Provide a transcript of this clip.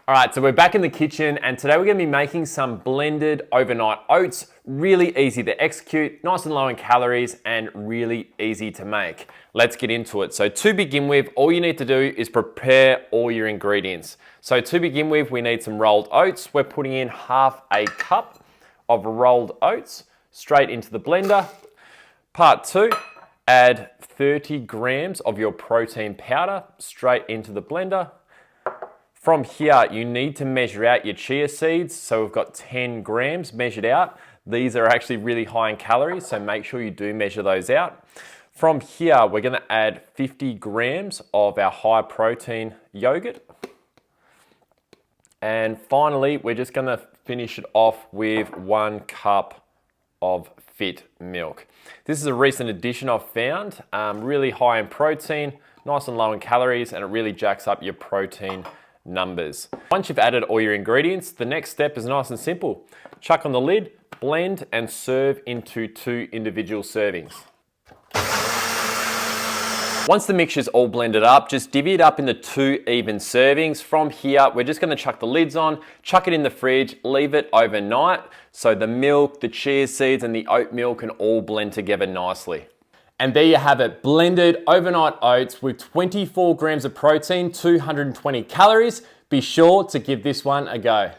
All right, so we're back in the kitchen and today we're gonna be making some blended overnight oats. Really easy to execute, nice and low in calories and really easy to make. Let's get into it. So to begin with, all you need to do is prepare all your ingredients. So to begin with, we need some rolled oats. We're putting in half a cup of rolled oats straight into the blender. Part two, add 30 grams of your protein powder straight into the blender. From here, you need to measure out your chia seeds. So we've got 10 grams measured out. These are actually really high in calories, so make sure you do measure those out. From here, we're gonna add 50 grams of our high protein yogurt. And finally, we're just gonna finish it off with 1 cup of FitMilk. This is a recent addition I've found, really high in protein, nice and low in calories, and it really jacks up your protein numbers. Once you've added all your ingredients, the next step is nice and simple. Chuck on the lid, blend, and serve into 2 individual servings. Once the mixture's all blended up, just divvy it up into 2 even servings. From here, we're just gonna chuck the lids on, chuck it in the fridge, leave it overnight, so the milk, the chia seeds, and the oatmeal can all blend together nicely. And there you have it, blended overnight oats with 24 grams of protein, 220 calories. Be sure to give this one a go.